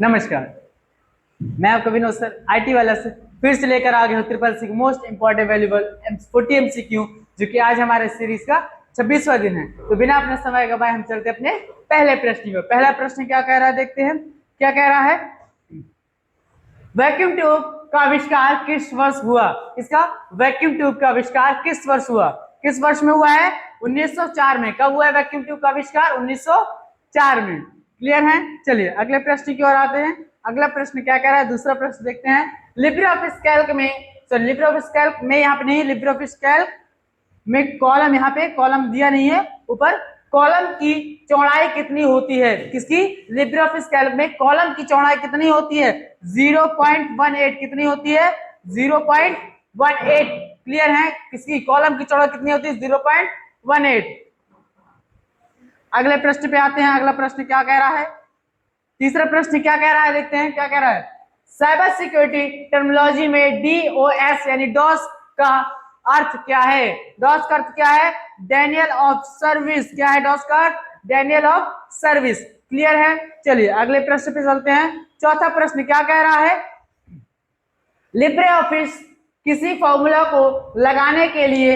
नमस्कार, मैं आपका विनोद सर आईटी वाला से फिर से लेकर आ गया हूँ triple C most important valuable 40 MCQ, जो कि आज हमारे सीरीज का 26वां दिन है। तो बिना अपने समय गवाए हम चलते अपने पहले प्रश्न में। पहला प्रश्न क्या कह रहा है, देखते हैं क्या कह रहा है। वैक्यूम ट्यूब का आविष्कार किस वर्ष हुआ? इसका वैक्यूम ट्यूब का आविष्कार किस वर्ष हुआ? किस वर्ष में हुआ है? 1904 में। कब हुआ है वैक्यूम ट्यूब का आविष्कार? 1904 में। क्लियर है? चलिए अगले प्रश्न की ओर आते हैं। अगला प्रश्न क्या कह रहा है, दूसरा प्रश्न देखते हैं। लिब्रे ऑफिस कैल्क में, लिब्रे ऑफिस कैल्क में यहाँ पे नहीं, लिब्रे ऑफिस कैल्क में कॉलम, यहाँ पे कॉलम दिया नहीं है ऊपर। कॉलम की चौड़ाई कितनी होती है? किसकी? लिब्रे ऑफिस कैल्क में कॉलम की चौड़ाई कितनी होती है? 0.18। कितनी होती है? 0.18। क्लियर है? किसकी कॉलम की चौड़ाई कितनी होती है? 0.18। अगले प्रश्न पे आते हैं। अगला प्रश्न क्या कह रहा है? तीसरा प्रश्न क्या कह रहा है, देखते हैं क्या कह रहा है। साइबर सिक्योरिटी टर्मिनोलॉजी में डीओएस यानी डॉस का अर्थ क्या है? डॉस का अर्थ क्या है? Denial of service. क्या है डॉस का अर्थ? Denial of service. क्लियर है? चलिए अगले प्रश्न पे चलते हैं। चौथा प्रश्न क्या कह रहा है, लिब्रे ऑफिस किसी फॉर्मूला को लगाने के लिए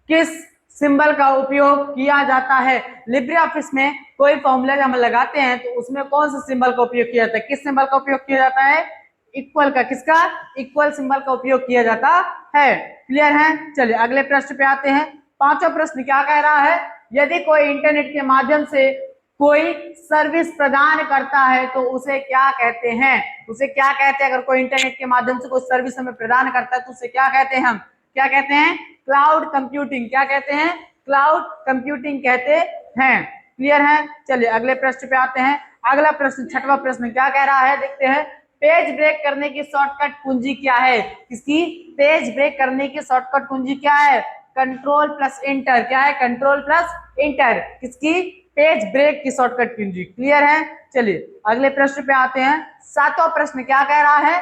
किस सिंबल का उपयोग किया जाता है? लिब्रे ऑफिस में कोई फॉर्मूला जब हम लगाते हैं तो उसमें कौन सा सिंबल का उपयोग किया जाता है? किस सिंबल का उपयोग किया जाता है? इक्वल का। किसका? इक्वल सिंबल का उपयोग किया जाता है। क्लियर है? चलिए अगले प्रश्न पे आते हैं। पांचवा प्रश्न क्या कह रहा है, यदि कोई इंटरनेट के माध्यम से कोई सर्विस प्रदान करता है तो उसे क्या कहते हैं? उसे क्या कहते हैं? अगर कोई इंटरनेट के माध्यम से कोई सर्विस हमें प्रदान करता है तो उसे क्या कहते हैं? हम क्या कहते हैं? Cloud computing. क्या कहते हैं? क्लाउड कंप्यूटिंग कहते हैं। क्लियर है? चलिए अगले प्रश्न पे आते हैं। अगला प्रश्न, छठवां प्रश्न क्या कह रहा है, देखते हैं। पेज ब्रेक करने की शॉर्टकट कुंजी क्या है? किसकी? पेज ब्रेक करने की शॉर्टकट कुंजी क्या है? Control plus inter. क्या है? Control plus inter. किसकी? पेज ब्रेक की शॉर्टकट कुंजी। क्लियर है? चलिए अगले प्रश्न पे आते हैं। सातवां प्रश्न क्या कह रहा है,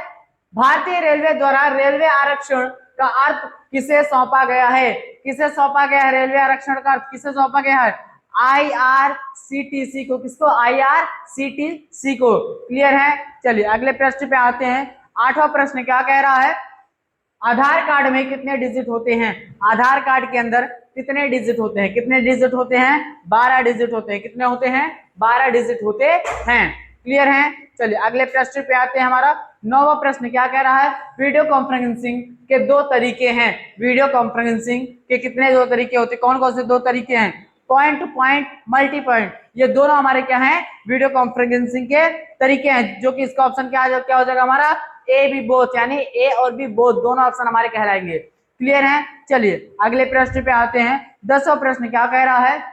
भारतीय रेलवे द्वारा रेलवे आरक्षण का अर्थ किसे सौंपा गया है? किसे सौंपा गया है? रेलवे आरक्षण का अर्थ किसे सौंपा गया है? IRCTC को। किसको? IRCTC को। क्लियर है? चलिए अगले प्रश्न पे आते हैं। आठवां प्रश्न क्या कह रहा है, आधार कार्ड में कितने डिजिट होते हैं? आधार कार्ड के अंदर कितने डिजिट होते हैं? कितने डिजिट होते हैं? 12 डिजिट होते हैं। कितने होते हैं? 12 डिजिट होते हैं। क्लियर है? चलिए अगले प्रश्न पे आते हैं। हमारा नौवां प्रश्न क्या कह रहा है, वीडियो कॉन्फ्रेंसिंग के दो तरीके हैं। वीडियो कॉन्फ्रेंसिंग के कितने दो तरीके होते हैं? कौन कौन से दो तरीके हैं? Point two point, multi point. ये दोनों हमारे क्या हैं? वीडियो कॉन्फ्रेंसिंग के तरीके हैं, जो कि इसका ऑप्शन क्या हो जाएगा हमारा? ए बी बोथ, यानी ए और बी बोथ दोनों ऑप्शन हमारे कहलाएंगे। क्लियर है? चलिए अगले प्रश्न पे आते हैं। 10वां प्रश्न क्या कह रहा है,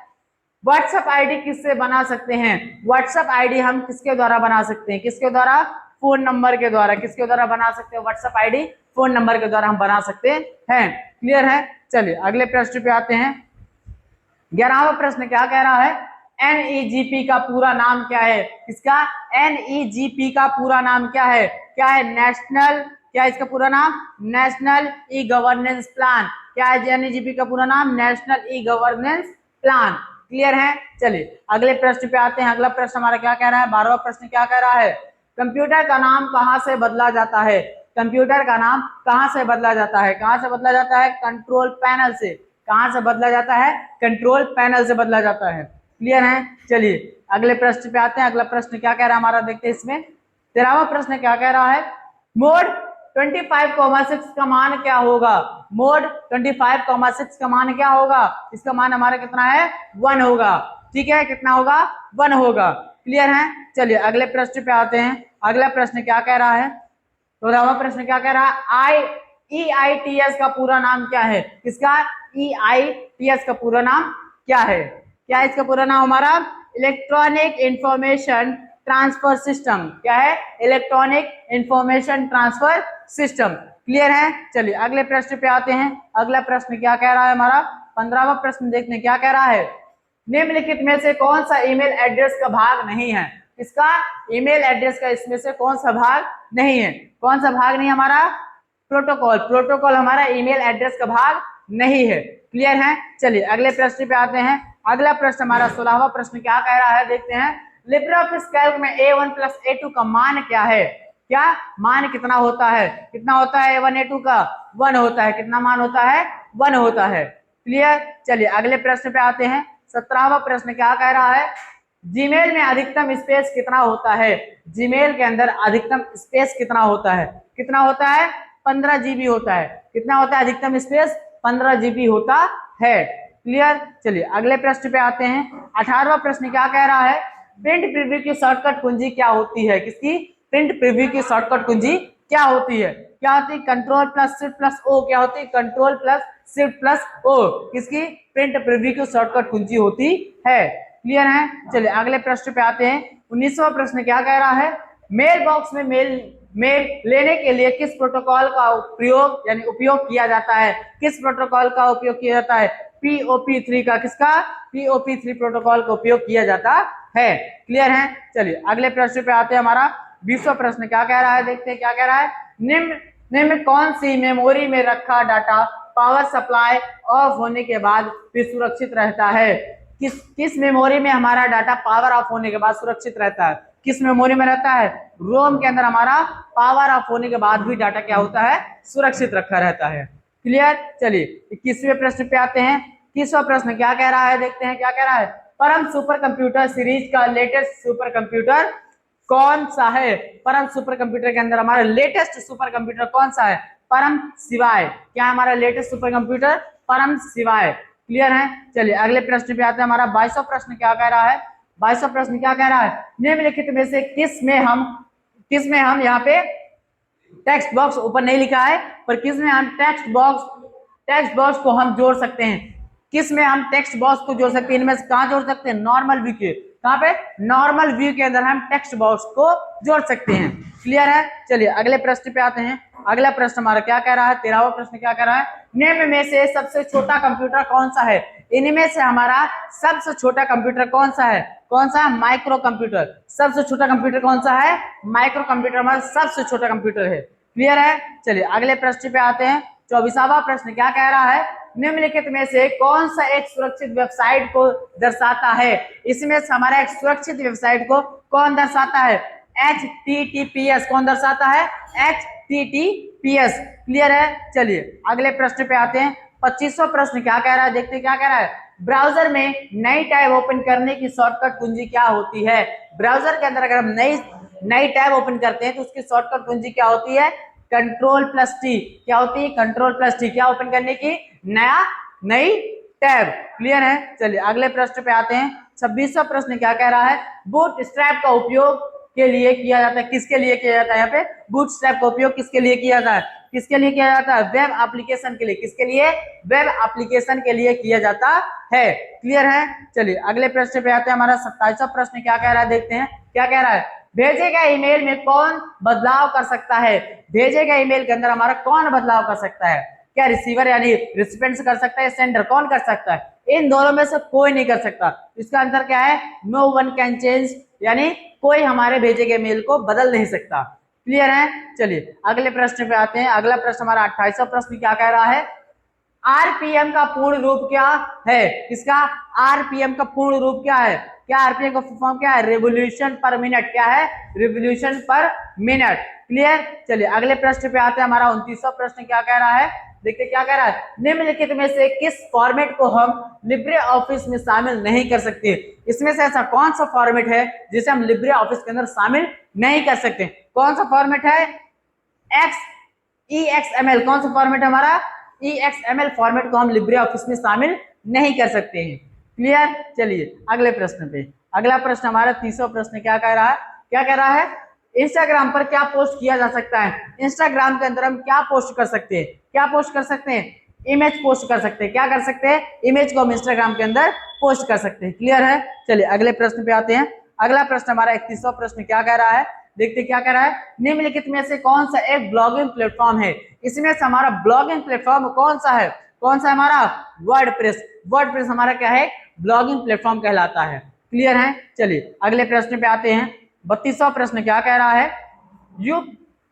व्हाट्सएप आईडी किससे बना सकते हैं? व्हाट्सएप आईडी हम किसके द्वारा बना सकते हैं? किसके द्वारा? फोन नंबर के द्वारा। किसके द्वारा बना सकते हैं व्हाट्सएप आईडी? फोन नंबर के द्वारा हम बना सकते हैं। क्लियर है? चलिए अगले प्रश्न पे आते हैं। 11वां प्रश्न क्या कह रहा है, NEGP का पूरा नाम क्या है? इसका NEGP का पूरा नाम क्या है? क्या है? नेशनल, क्या है इसका पूरा नाम? National e governance plan. क्या है NEGP का पूरा नाम? National e governance plan. Clear है? चलिए अगले प्रश्न पे आते हैं। अगला प्रश्न हमारा क्या कह रहा है, 12वां प्रश्न क्या कह रहा है, कंप्यूटर का नाम कहां से बदला जाता है? कंप्यूटर का नाम कहां से बदला जाता है? कहां से बदला जाता है? कंट्रोल पैनल से। कहां से बदला जाता है? कंट्रोल पैनल से बदला जाता है। क्लियर है? चलिए अगले प्रश्न पे आते हैं। अगला प्रश्न क्या कह रहा है हमारा, देखते हैं इसमें। 13वां प्रश्न क्या कह रहा है, मोड 25,6 का मान क्या होगा? मोड 25,6 का मान क्या होगा? इसका मान हमारा कितना है? 1 होगा। ठीक है? कितना होगा? 1 होगा। क्लियर है? चलिए अगले प्रश्न पे आते हैं। अगला प्रश्न क्या कह रहा है, 14वां प्रश्न क्या कह रहा है, EITS का पूरा नाम क्या है? किसका? EITS का पूरा नाम क्या है? क्या है इसका पूरा नाम हमारा? Electronic information transfer system. क्या है? Electronic information transfer system. Clear है? चलिए अगले प्रश्न पे आते हैं। अगला प्रश्न क्या कह रहा है हमारा, 15वां प्रश्न देखते हैं क्या कह रहा है, निम्नलिखित में से कौन सा ईमेल एड्रेस का भाग नहीं है? इसका ईमेल एड्रेस का इसमें से कौन सा भाग नहीं है? कौन सा भाग नहीं हमारा? प्रोटोकॉल। प्रोटोकॉल हमारा ईमेल एड्रेस का भाग नहीं है। क्लियर है? चलिए अगले प्रश्न पे आते हैं। अगला प्रश्न हमारा 16वां प्रश्न क्या कह रहा है, देखते हैं। लिब्रे ऑफिस कैल्क में A1 प्लस A2 का मान क्या है, क्या मान कितना होता है, कितना होता है A1 A2 का 1 होता है, कितना मान होता है 1 होता है। क्लियर। चलिए अगले प्रश्न पे आते हैं। 17वां प्रश्न क्या कह रहा है, जीमेल में अधिकतम स्पेस कितना होता है, जीमेल के अंदर अधिकतम स्पेस कितना होता है, कितना होता है 15 GB होता है, कितना होता है अधिकतम स्पेस 15 GB होता है। क्लियर। चलिए अगले प्रश्न पे आते हैं। 18वां प्रश्न क्या कह रहा है, प्रिंट प्रीव्यू की शॉर्टकट कुंजी क्या होती है, किसकी, प्रिंट प्रीव्यू की शॉर्टकट कुंजी क्या होती है, क्या होती है control plus shift plus O, क्या होती है control plus shift plus O, किसकी, प्रिंट प्रीव्यू की शॉर्टकट कुंजी होती है। क्लियर है। चलिए अगले प्रश्न पे आते हैं। 19वां प्रश्न क्या कह रहा है, मेल बॉक्स में मेल लेने के लिए किस प्रोटोकॉल का प्रयोग यानी उपयोग किया जाता है, किस प्रोटोकॉल का उपयोग किया जाता है, POP3 का, किसका, POP3 प्रोटोकॉल का उपयोग किया जाता है। क्लियर है। चलिए अगले प्रश्न पे आते हैं। हमारा 20वां प्रश्न क्या कह रहा है, देखते हैं क्या कह रहा है, निम्न कौन सी मेमोरी में रखा डाटा पावर सप्लाई ऑफ होने के बाद भी सुरक्षित रहता है, किस मेमोरी में हमारा डाटा पावर ऑफ होने के बाद सुरक्षित रहता है, किस मेमोरी में रहता है, रोम के अंदर हमारा पावर ऑफ होने के बाद भी डाटा क्या होता है, सुरक्षित रखा रहता है। क्लियर। चलिए 21वें प्रश्न पे आते हैं। 21वां प्रश्न क्या कह रहा है, देखते हैं क्या कह रहा है, परम सुपर कंप्यूटर सीरीज का लेटेस्ट सुपर कंप्यूटर कौन सा है, परम सुपर कंप्यूटर के अंदर हमारा लेटेस्ट सुपर कंप्यूटर कौन सा है, परम शिवाय, क्या हमारा लेटेस्ट सुपर कंप्यूटर, परम शिवाय। क्लियर है। चलिए अगले प्रश्न पे आते हैं। हमारा 22वां प्रश्न क्या कह रहा है, 22वां प्रश्न क्या कह रहा है, निम्नलिखित में से किस में हम यहाँ पे टेक्स्ट बॉक्स ऊपर नहीं लिखा है, पर किस में हम टेक्स्ट बॉक्स को हम जोड़ सकते हैं, किस में हम टेक्स्ट बॉक्स को जोड़ सकते हैं, इनमें से कहां जोड़ सकते हैं, नॉर्मल व्यू के, कहां पे, नॉर्मल व्यू के अंदर हम टेक्स्ट बॉक्स को जोड़ सकते हैं। क्लियर है। चलिए अगले प्रश्न पे आते हैं। अगला प्रश्न हमारा क्या कह रहा है, 13वां प्रश्न क्या कह रहा है, निम्न में से सबसे छोटा कंप्यूटर कौन सा है, इनमें से हमारा सबसे छोटा कंप्यूटर कौन सा है, कौन सा, माइक्रो कंप्यूटर, सबसे छोटा कंप्यूटर कौन सा है, माइक्रो कंप्यूटर हमारा सबसे छोटा कंप्यूटर है। क्लियर है। चलिए अगले प्रश्न पे आते हैं। 24वां प्रश्न क्या कह रहा है, निम्नलिखित में से कौन सा एक सुरक्षित वेबसाइट को दर्शाता है, इसमें से हमारा एक सुरक्षित वेबसाइट को कौन दर्शाता है, HTTPS, कौन दर्शाता है, HTTPS। क्लियर है। चलिए अगले प्रश्न पे आते हैं। 25वां प्रश्न क्या कह रहा है, देखते हैं क्या कह रहा है, ब्राउजर में नई टैब ओपन करने की शॉर्टकट कुंजी क्या होती है, ब्राउजर के अंदर अगर हम नई टैब ओपन करते हैं तो उसकी शॉर्टकट कुंजी क्या होती है, कंट्रोल प्लस टी, क्या होती है, कंट्रोल प्लस टी, क्या ओपन करने की, नई टैब। क्लियर है। चलिए अगले प्रश्न पे आते हैं। 26वां प्रश्न क्या कह रहा है, बूटस्ट्रैप का उपयोग के लिए किया जाता है, किसके लिए किया जाता है, यहाँ पे बूटस्ट्रैप का उपयोग किसके लिए किया जाता है, किसके लिए किया जाता है, वेब एप्लीकेशन के लिए, किसके लिए, वेब एप्लीकेशन के लिए किया जाता है। क्लियर है। चलिए अगले प्रश्न पे आते हैं। हमारा 27वां प्रश्न क्या कह रहा है, देखते हैं क्या कह रहा है, भेजे गए ईमेल में कौन बदलाव कर सकता है, भेजे गए ईमेल के अंदर हमारा कौन बदलाव कर सकता है, क्या रिसीवर यानी रिसिपेंट कर सकता है, सेंडर कौन कर सकता है, इन दोनों में से कोई नहीं कर सकता। इसका आंसर क्या है, नो वन कैन चेंज, यानी कोई हमारे भेजे गए मेल को बदल नहीं सकता। क्लियर है। चलिए अगले प्रश्न पे आते हैं। अगला प्रश्न हमारा 28वां प्रश्न क्या कह रहा है, आरपीएम का पूर्ण रूप क्या है, किसका, आरपीएम का पूर्ण रूप क्या है, क्या आरपीएम का फॉर्म क्या है, रिवोल्यूशन पर मिनट, क्या है, रिवोल्यूशन पर मिनट। क्लियर। चलिए अगले प्रश्न पे आते हैं। हमारा 29वां प्रश्न क्या कह रहा है, देखते क्या कह रहा है, निम्नलिखित में से किस फॉर्मेट को हम लिब्रे ऑफिस में शामिल नहीं कर सकते, इसमें से ऐसा कौन सा फॉर्मेट है जिसे हम लिब्रे ऑफिस के अंदर शामिल नहीं कर सकते, कौन सा फॉर्मेट है, EXML, कौन सा फॉर्मेट है हमारा, EXML फॉर्मेट को हम लिब्रे ऑफिस में शामिल नहीं कर सकते हैं। क्लियर। चलिए अगले प्रश्न पे। अगला प्रश्न हमारा 30वां प्रश्न क्या कह रहा है, क्या कह रहा है, इंस्टाग्राम पर क्या पोस्ट किया जा सकता है, इंस्टाग्राम के अंदर हम क्या पोस्ट कर सकते हैं, क्या पोस्ट कर सकते हैं, इमेज पोस्ट कर सकते हैं, क्या कर सकते हैं, इमेज को हम इंस्टाग्राम के अंदर पोस्ट कर सकते हैं। क्लियर है। चलिए अगले प्रश्न पे आते हैं। अगला प्रश्न हमारा 31वां प्रश्न क्या कह रहा है, देखते क्या कह रहा है, निम्नलिखित में से कौन सा एक ब्लॉगिंग प्लेटफॉर्म है, इसमें से हमारा ब्लॉगिंग प्लेटफॉर्म कौन सा है, कौन सा हमारा, वर्डप्रेस, वर्डप्रेस हमारा क्या है, ब्लॉगिंग प्लेटफॉर्म कहलाता है। क्लियर है। चलिए अगले प्रश्न पे आते हैं। 32वां प्रश्न क्या कह रहा है,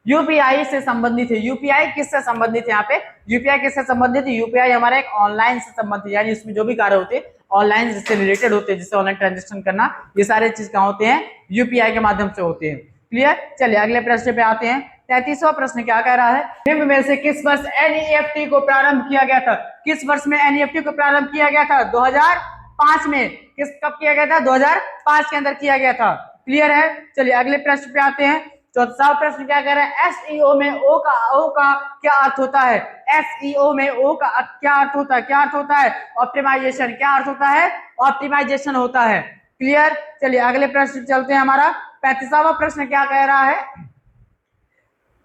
यूपीआई से संबंधित है, यूपीआई किससे संबंधित है, यहाँ पे यूपीआई किससे संबंधित है, यूपीआई हमारे एक ऑनलाइन से संबंधित, यानी इसमें जो भी कार्य होते हैं ऑनलाइन से रिलेटेड होते हैं, जैसे ऑनलाइन ट्रांजेक्शन करना, ये सारे चीज कहाँ होते हैं, यूपीआई के माध्यम से होते हैं। क्लियर। चलिए अगले प्रश्न पे आते हैं। 33वां प्रश्न क्या कह रहा है, निम्न में से किस वर्ष एनईएफटी को प्रारंभ किया गया था? किस वर्ष में एनईएफटी को प्रारंभ किया गया था? 2005 में। कब किया गया था? 2005 के अंदर किया गया था। क्लियर है। चलिए अगले प्रश्न पे आते हैं। 34वां प्रश्न क्या कह रहा है, एसईओ में ओ का क्या अर्थ होता है? एसईओ में ओ का क्या अर्थ होता है? क्या अर्थ होता है? ऑप्टिमाइजेशन। क्या अर्थ होता है? ऑप्टिमाइजेशन होता है। क्लियर। चलिए अगले प्रश्न चलते हैं। हमारा 35वां प्रश्न क्या कह रहा है,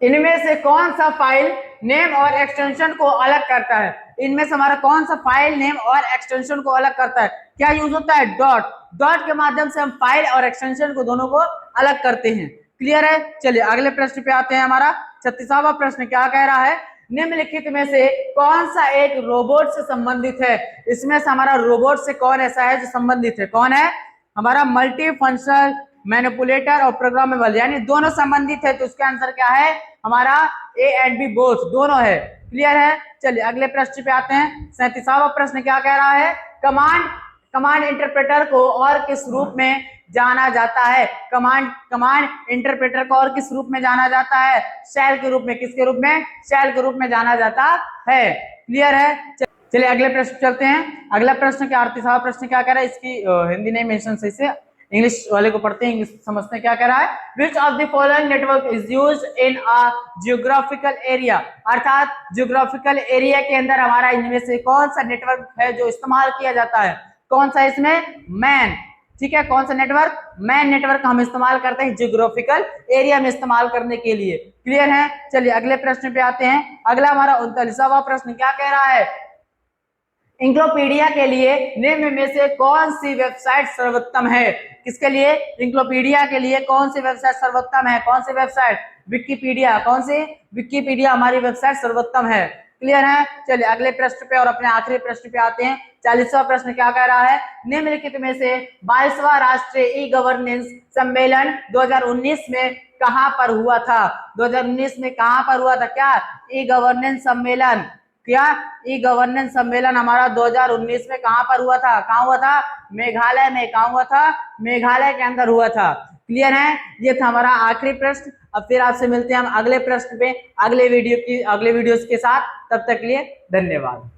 इनमें से कौन सा फाइल नेम और एक्सटेंशन को अलग करता है? इनमें से हमारा कौन सा फाइल नेम और एक्सटेंशन को अलग करता है? क्या यूज होता है? डॉट। डॉट के माध्यम से हम फाइल और एक्सटेंशन को दोनों को अलग करते हैं। क्लियर है। चलिए अगले प्रश्न पे आते हैं। हमारा 36वां प्रश्न क्या कह रहा है, निम्नलिखित में से कौन सा एक रोबोट से संबंधित है? इसमें से हमारा रोबोट से कौन ऐसा है जो संबंधित है? कौन है? हमारा मल्टी फंक्शनल मैनिपुलेटर और प्रोग्रामेबल, यानी दोनों संबंधित है। तो उसका आंसर क्या है? हमारा ए एंड बी बोथ, दोनों है। क्लियर है। चलिए अगले प्रश्न पे आते हैं। 37वां प्रश्न क्या कह रहा है, कमांड इंटरप्रेटर को और किस रूप में जाना जाता है? कमांड इंटरप्रेटर को और किस रूप में जाना जाता है? शेल के रूप में। किसके रूप में? शेल के रूप में जाना जाता है। क्लियर है। चलिए अगले प्रश्न चलते हैं। अगला प्रश्न क्या, 38वां प्रश्न क्या कह रहा है, इसकी हिंदी नहीं मेंशन सही से, इंग्लिश वाले को पढ़ते हैं, इंग्लिश समझते हैं क्या कह रहा है। Which of the following network is used in a geographical area? अर्थात जियोग्राफिकल एरिया के अंदर हमारा इनमें से कौन सा नेटवर्क है जो इस्तेमाल किया जाता है? कौन सा? इसमें मैन। ठीक है, कौन सा नेटवर्क? मैन नेटवर्क हम इस्तेमाल करते हैं जियोग्राफिकल एरिया में इस्तेमाल करने के लिए। क्लियर है। चलिए अगले प्रश्न पे आते हैं। अगला हमारा 39वां प्रश्न क्या कह रहा है, इंक्लोपीडिया के लिए निम्न में से कौन सी वेबसाइट सर्वोत्तम है? किसके लिए? इंक्लोपीडिया के लिए कौन सी वेबसाइट सर्वोत्तम है? कौन सी वेबसाइट? विकिपीडिया। कौन सी? विकिपीडिया हमारी वेबसाइट सर्वोत्तम है। क्लियर है। चलिए अगले प्रश्न पे और अपने आखिरी प्रश्न पे आते हैं। 40वां प्रश्न क्या कह रहा है, निम्नलिखित में से 22वां राष्ट्रीय ई गवर्नेंस सम्मेलन 2019 में कहां पर हुआ था? 2019 में कहां पर हुआ था? क्या? ई गवर्नेंस सम्मेलन। क्या? ई गवर्नेंस सम्मेलन हमारा 2019 में कहां पर हुआ था? कहां हुआ था? मेघालय में। कहां हुआ था? मेघालय के अंदर हुआ था। क्लियर है। ये था हमारा आखिरी प्रश्न। अब फिर आपसे मिलते हैं हम अगले प्रश्न पे अगले वीडियोस के साथ। तब तक के लिए धन्यवाद।